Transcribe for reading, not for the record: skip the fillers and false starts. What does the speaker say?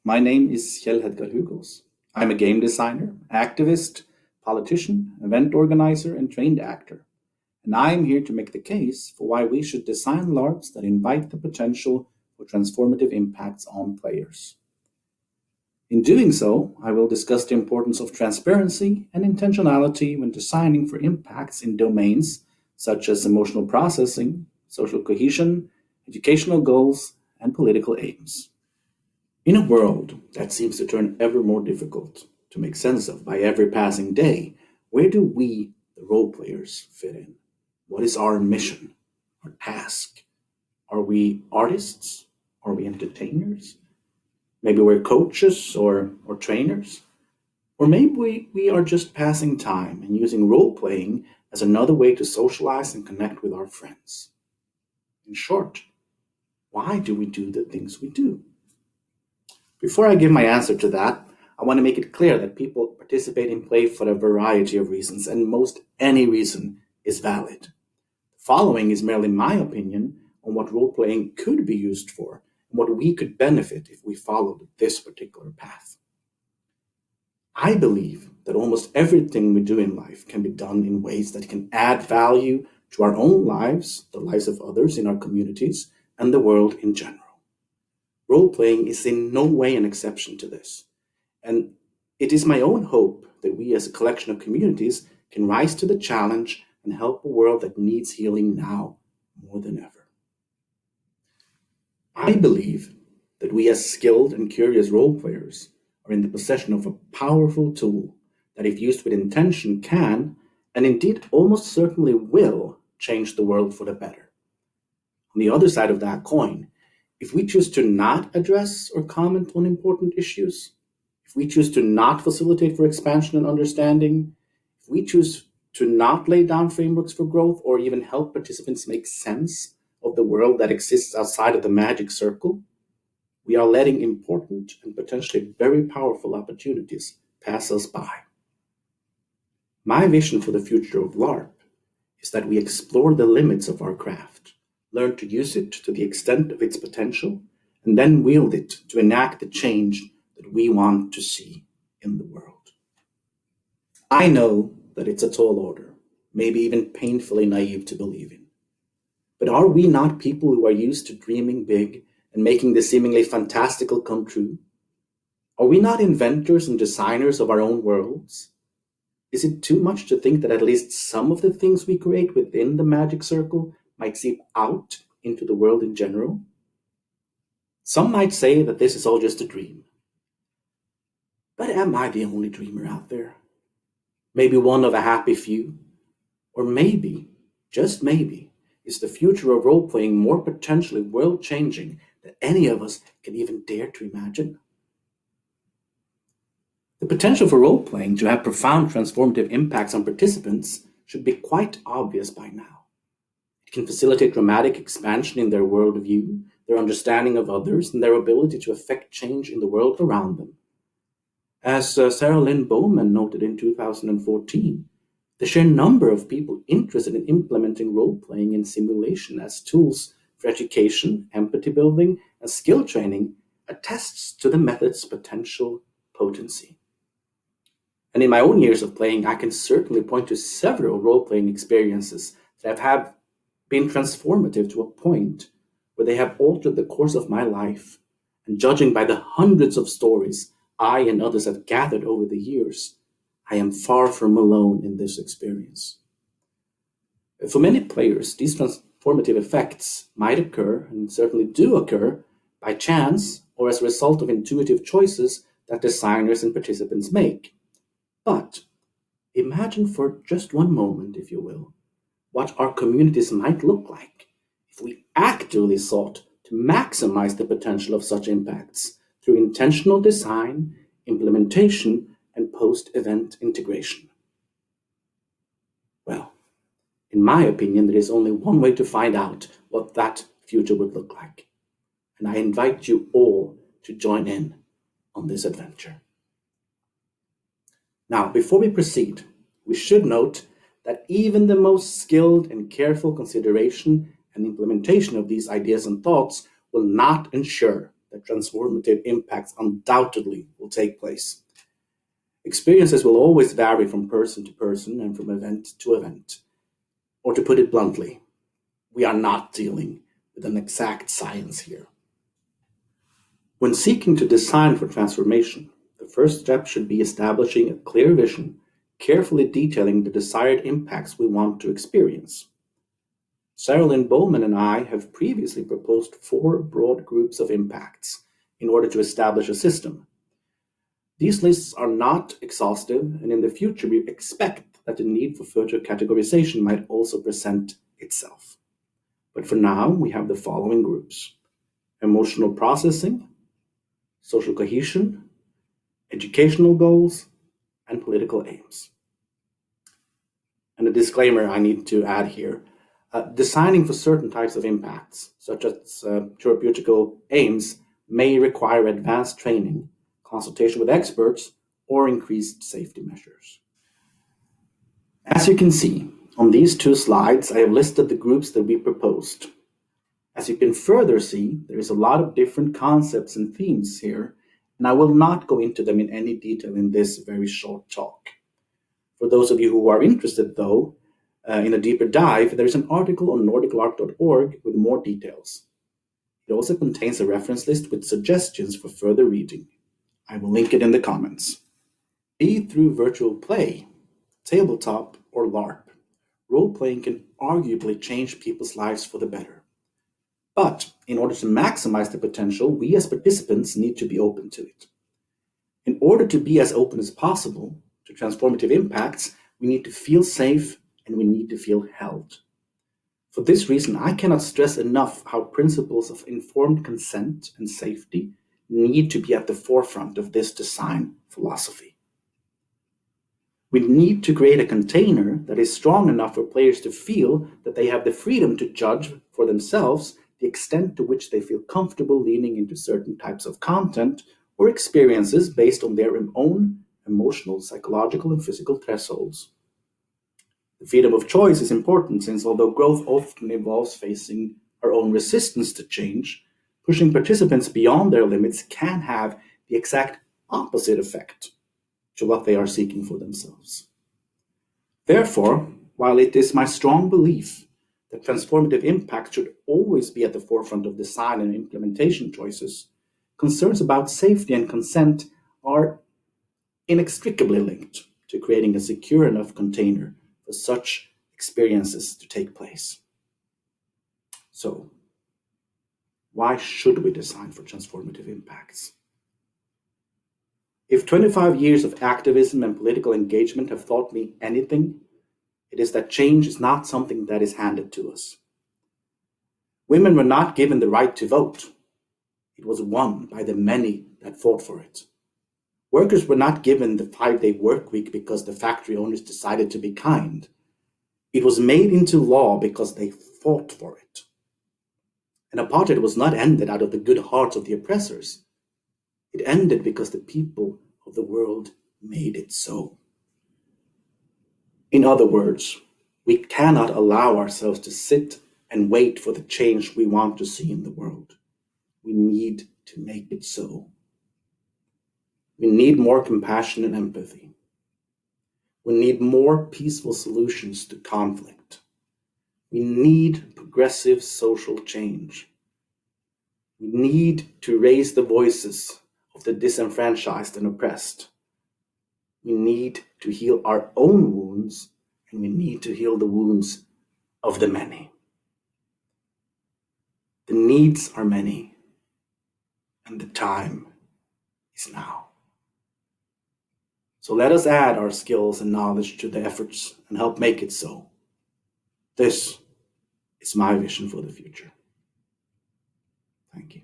My name is Kjell Hedgard Hugaas. I'm a game designer, activist, politician, event organizer, and trained actor. And I'm here to make the case for why we should design LARPs that invite the potential for transformative impacts on players. In doing so, I will discuss the importance of transparency and intentionality when designing for impacts in domains such as emotional processing, social cohesion, educational goals, and political aims. In a world that seems to turn ever more difficult to make sense of by every passing day, where do we, the role players, fit in? What is our mission, our task? Are we artists? Are we entertainers? Maybe we're coaches or trainers? Or maybe we are just passing time and using role playing as another way to socialize and connect with our friends. In short, why do we do the things we do? Before I give my answer to that, I want to make it clear that people participate in play for a variety of reasons, and most any reason is valid. The following is merely my opinion on what role-playing could be used for, and what we could benefit if we followed this particular path. I believe that almost everything we do in life can be done in ways that can add value to our own lives, the lives of others in our communities, and the world in general. Role-playing is in no way an exception to this, and it is my own hope that we as a collection of communities can rise to the challenge and help a world that needs healing now more than ever. I believe that we as skilled and curious role-players are in the possession of a powerful tool that, if used with intention, can, and indeed almost certainly will, change the world for the better. On the other side of that coin, if we choose to not address or comment on important issues, if we choose to not facilitate for expansion and understanding, if we choose to not lay down frameworks for growth or even help participants make sense of the world that exists outside of the magic circle, we are letting important and potentially very powerful opportunities pass us by. My vision for the future of LARP is that we explore the limits of our craft, learn to use it to the extent of its potential, and then wield it to enact the change that we want to see in the world. I know that it's a tall order, maybe even painfully naive to believe in. But are we not people who are used to dreaming big and making the seemingly fantastical come true? Are we not inventors and designers of our own worlds? Is it too much to think that at least some of the things we create within the magic circle might seep out into the world in general? Some might say that this is all just a dream. But am I the only dreamer out there? Maybe one of a happy few? Or maybe, just maybe, is the future of role-playing more potentially world-changing than any of us can even dare to imagine? The potential for role-playing to have profound transformative impacts on participants should be quite obvious by now. It can facilitate dramatic expansion in their worldview, their understanding of others, and their ability to affect change in the world around them. As Sarah Lynne Bowman noted in 2014, the sheer number of people interested in implementing role-playing in simulation as tools for education, empathy building, and skill training attests to the method's potential potency. And in my own years of playing, I can certainly point to several role-playing experiences that have been transformative to a point where they have altered the course of my life. And judging by the hundreds of stories I and others have gathered over the years, I am far from alone in this experience. For many players, these transformative effects might occur, and certainly do occur, by chance or as a result of intuitive choices that designers and participants make. But imagine for just one moment, if you will, what our communities might look like if we actively sought to maximize the potential of such impacts through intentional design, implementation, and post-event integration. Well, in my opinion, there is only one way to find out what that future would look like. And I invite you all to join in on this adventure. Now, before we proceed, we should note that even the most skilled and careful consideration and implementation of these ideas and thoughts will not ensure that transformative impacts undoubtedly will take place. Experiences will always vary from person to person and from event to event. Or to put it bluntly, we are not dealing with an exact science here. When seeking to design for transformation, the first step should be establishing a clear vision, carefully detailing the desired impacts we want to experience. Lynne, Bowman and I have previously proposed 4 broad groups of impacts in order to establish a system. These lists are not exhaustive, and in the future we expect that the need for further categorization might also present itself. But for now, we have the following groups: emotional processing, social cohesion, educational goals, and political aims. And a disclaimer I need to add here. Designing for certain types of impacts, such as therapeutical aims, may require advanced training, consultation with experts, or increased safety measures. As you can see, on these 2 slides, I have listed the groups that we proposed. As you can further see, there is a lot of different concepts and themes here, and I will not go into them in any detail in this very short talk. For those of you who are interested, though, in a deeper dive, there is an article on nordiclarp.org with more details. It also contains a reference list with suggestions for further reading. I will link it in the comments. Be through virtual play, tabletop, or LARP, role-playing can arguably change people's lives for the better. But in order to maximize the potential, we as participants need to be open to it. In order to be as open as possible to transformative impacts, we need to feel safe and we need to feel held. For this reason, I cannot stress enough how principles of informed consent and safety need to be at the forefront of this design philosophy. We need to create a container that is strong enough for players to feel that they have the freedom to judge for themselves the extent to which they feel comfortable leaning into certain types of content or experiences based on their own emotional, psychological, and physical thresholds. The freedom of choice is important since although growth often involves facing our own resistance to change, pushing participants beyond their limits can have the exact opposite effect to what they are seeking for themselves. Therefore, while it is my strong belief that transformative impact should always be at the forefront of design and implementation choices, concerns about safety and consent are inextricably linked to creating a secure enough container for such experiences to take place. So, why should we design for transformative impacts? If 25 years of activism and political engagement have taught me anything, it is that change is not something that is handed to us. Women were not given the right to vote. It was won by the many that fought for it. Workers were not given the 5-day work week because the factory owners decided to be kind. It was made into law because they fought for it. And apartheid was not ended out of the good hearts of the oppressors. It ended because the people of the world made it so. In other words, we cannot allow ourselves to sit and wait for the change we want to see in the world. We need to make it so. We need more compassion and empathy. We need more peaceful solutions to conflict. We need progressive social change. We need to raise the voices of the disenfranchised and oppressed. We need to heal our own wounds, and we need to heal the wounds of the many. The needs are many, and the time is now. So let us add our skills and knowledge to the efforts and help make it so. This is my vision for the future. Thank you.